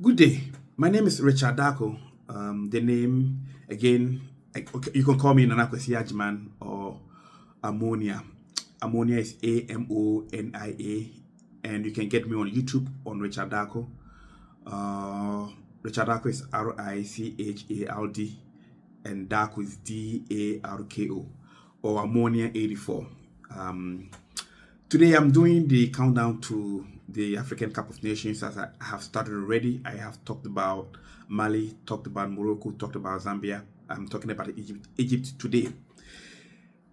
Good day. My name is Richard Dako. The name, again, okay, you can call me Nana Kwesi Ajman or Ammonia. Ammonia is Amonia, and you can get me on YouTube on Richard Dako. Richard Dako is Richard, and Dako is Darko, or Ammonia 84. Today I'm doing the countdown to the African Cup of Nations. As I have started already, I have talked about Mali, talked about Morocco, talked about Zambia. I'm talking about Egypt today.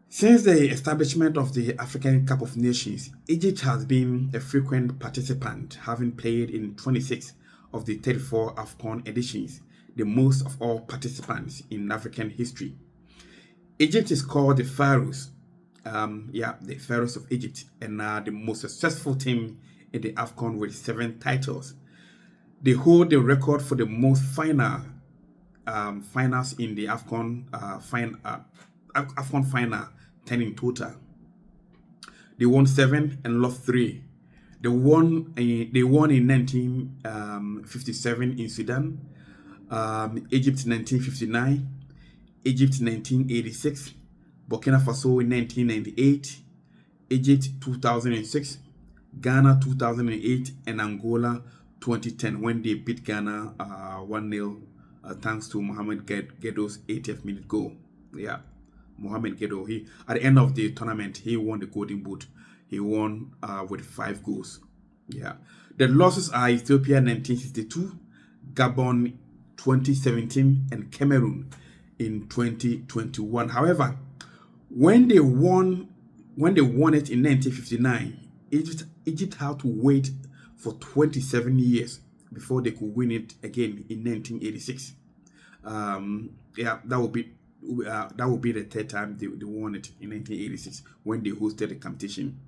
Since the establishment of the African Cup of Nations, Egypt has been a frequent participant, having played in 26 of the 34 AFCON editions, the most of all participants in African history. Egypt is called the Pharaohs. The Pharaohs of Egypt, and are the most successful team in the AFCON with 7 titles. They hold the record for the most finals in the AFCON AFCON final, 10 in total. They won 7 and lost 3. They won in 1957 in Sudan, Egypt 1959, Egypt 1986. Burkina Faso in 1998, Egypt 2006, Ghana 2008, and Angola 2010 when they beat Ghana 1-0 thanks to Mohamed Gedo's 80th minute goal. Yeah, Mohamed Gedo, at the end of the tournament, he won the Golden Boot. He won with 5 goals. Yeah, the losses are Ethiopia 1962, Gabon 2017, and Cameroon in 2021. However, when they won it in 1959, Egypt had to wait for 27 years before they could win it again in 1986. That would be the third time they won it in 1986 when they hosted the competition.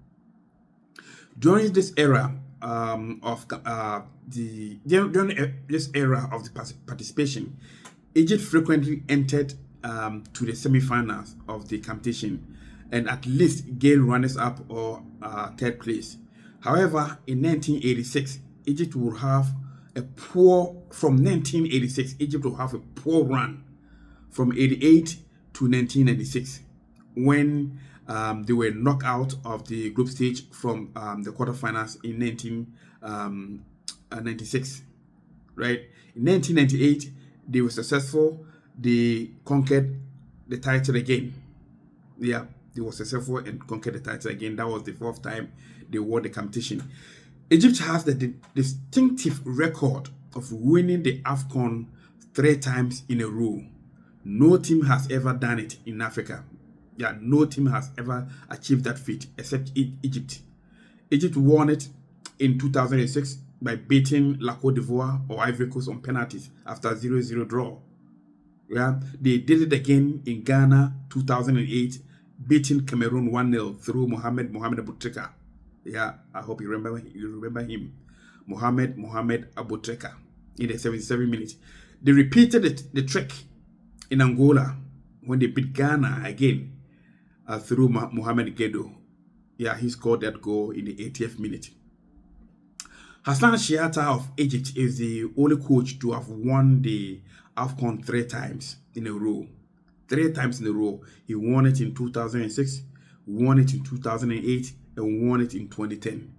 During this era of the participation, Egypt frequently entered to the semi-finals of the competition and at least gained runners-up or third place. However, in 1986, Egypt will have a poor run from 88 to 1996 when they were knocked out of the group stage from the quarterfinals in 1996. Right? In 1998, they were successful. They conquered the title again. Yeah, they were successful and conquered the title again. That was the 4th time they won the competition. Egypt has the distinctive record of winning the AFCON 3 times in a row. No team has ever done it in Africa. Yeah, no team has ever achieved that feat except Egypt. Egypt won it in 2006 by beating La Côte d'Ivoire or Ivory Coast on penalties after a 0-0 draw. Yeah, they did it again in Ghana 2008, beating Cameroon 1-0 through Mohamed Aboutrika. Yeah, I hope you remember him. Mohamed Aboutrika in the 77 minutes. They repeated the trick in Angola when they beat Ghana again through Mohamed Gedo. Yeah, he scored that goal in the 80th minute. Hassan Shiata of Egypt is the only coach to have won the AFCON 3 times in a row. 3 times in a row. He won it in 2006, won it in 2008, and won it in 2010.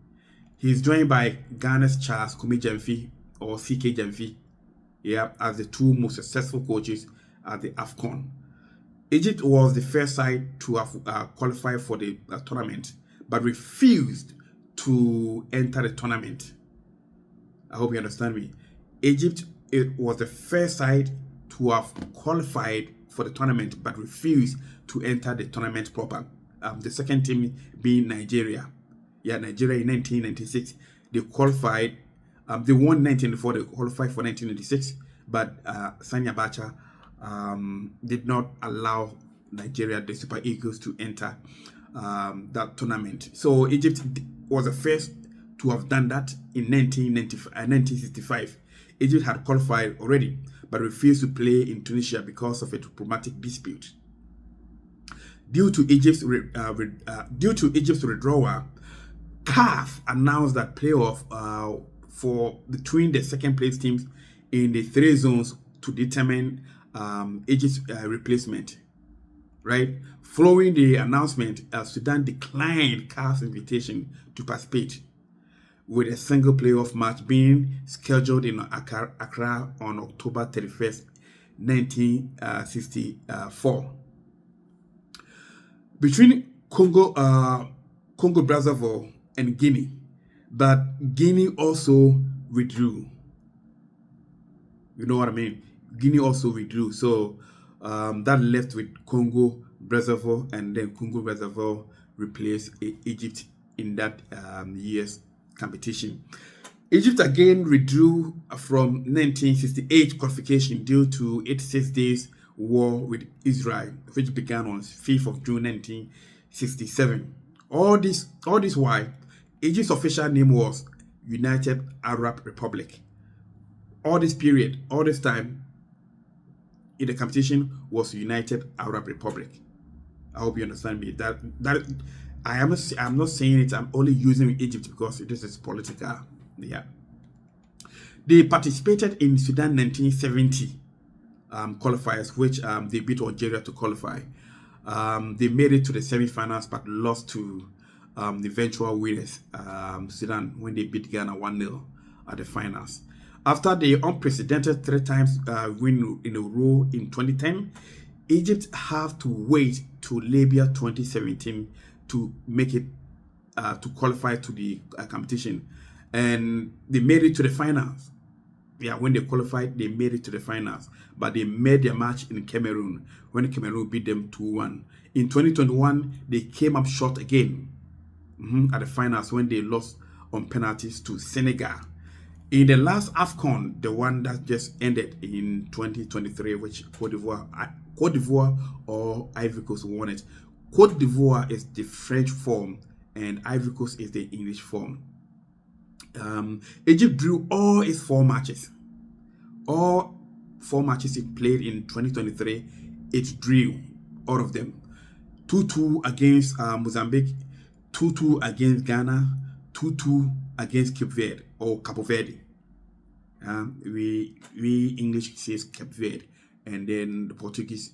He is joined by Ghana's Charles Kumi Gyamfi or CK Gyamfi, as the 2 most successful coaches at the AFCON. Egypt was the first side to have qualified for the tournament, but refused to enter the tournament. I hope you understand me. Egypt was the first side to have qualified for the tournament but refused to enter the tournament proper. The second team being Nigeria. Yeah, Nigeria in 1996. They qualified. They won 1994. They qualified for 1996. But Sani Abacha did not allow Nigeria, the Super Eagles, to enter that tournament. So Egypt was the first to have done that in 1965. Egypt had qualified already, but refused to play in Tunisia because of a diplomatic dispute. Due to Egypt's withdrawal, CAF announced that playoff for between the second place teams in the 3 zones to determine Egypt's replacement. Right? Following the announcement, Sudan declined CAF's invitation to participate, with a single playoff match being scheduled in Accra on October 31st, 1964. Between Congo Brazzaville and Guinea, but Guinea also withdrew. You know what I mean? Guinea also withdrew. So that left with Congo Brazzaville, and then Congo Brazzaville replaced Egypt in that year's competition. Egypt again withdrew from 1968 qualification due to its 6 days war with Israel, which began on 5th of June 1967. All this while, Egypt's official name was United Arab Republic. All this time in the competition was United Arab Republic. I hope you understand me. That I'm not saying it. I'm only using Egypt because this is political. Yeah. They participated in Sudan 1970 qualifiers, which they beat Algeria to qualify. They made it to the semi-finals but lost to the eventual winners, Sudan, when they beat Ghana 1-0 at the finals. After the unprecedented 3 times win in a row in 2010, Egypt have to wait to Libya 2017 to make it to qualify to the competition, and they made it to the finals. Yeah, when they qualified, they made it to the finals, but they made their match in Cameroon when Cameroon beat them 2-1. In 2021, they came up short again at the finals when they lost on penalties to Senegal. In the last AFCON, the one that just ended in 2023, which Cote d'Ivoire or Ivory Coast won it. Cote d'Ivoire is the French form and Ivory Coast is the English form. Egypt drew all its 4 matches. All 4 matches it played in 2023, it drew all of them. 2-2 against Mozambique, 2-2 against Ghana, 2-2 against Cape Verde or Capo Verde. We English says Cape Verde, and then the Portuguese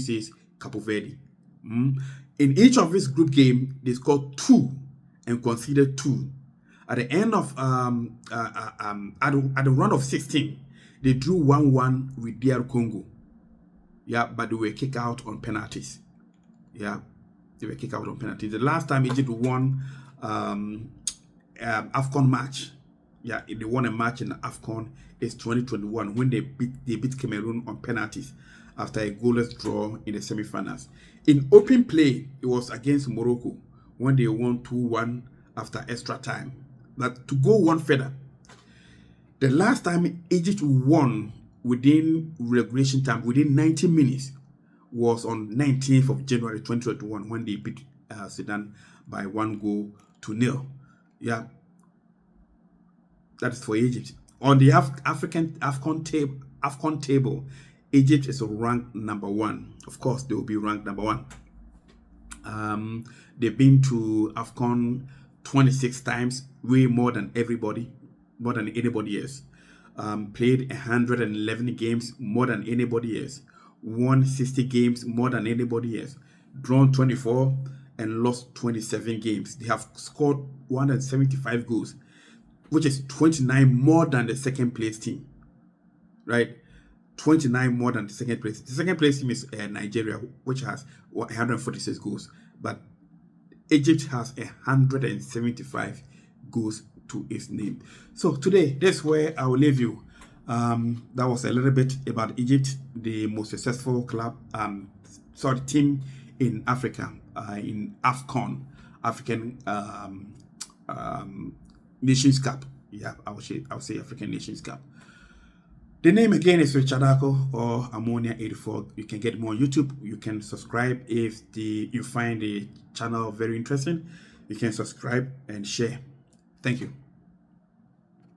says Capo Verde. In each of this group game, they scored 2 and conceded 2. At the end of at the round of 16, they drew 1-1 with DR Congo. Yeah, but they were kicked out on penalties. Yeah, they were kicked out on penalties. The last time Egypt won AFCON match, yeah, they won a match in the AFCON is 2021 when they beat Cameroon on penalties after a goalless draw in the semi-finals. In open play, it was against Morocco when they won 2-1 after extra time. But to go one further, the last time Egypt won within regulation time, within 90 minutes, was on 19th of January 2021 when they beat Sudan by 1-0. Yeah, that is for Egypt. On the AFCON table, Egypt is ranked number 1. Of course, they will be ranked number 1. They've been to AFCON 26 times, way more than anybody else. Played 111 games, more than anybody else. Won 60 games, more than anybody else. Drawn 24 and lost 27 games. They have scored 175 goals, which is 29 more than the second place team. Right? 29 more than the second place. The second place team is Nigeria, which has 146 goals. But Egypt has 175 goals to its name. So today, that's where I will leave you. That was a little bit about Egypt, the most successful team in Africa, in AFCON, African Nations Cup. Yeah, I would say African Nations Cup. The name again is Richard Ako or Ammonia84. You can get more on YouTube. You can subscribe if you find the channel very interesting. You can subscribe and share. Thank you.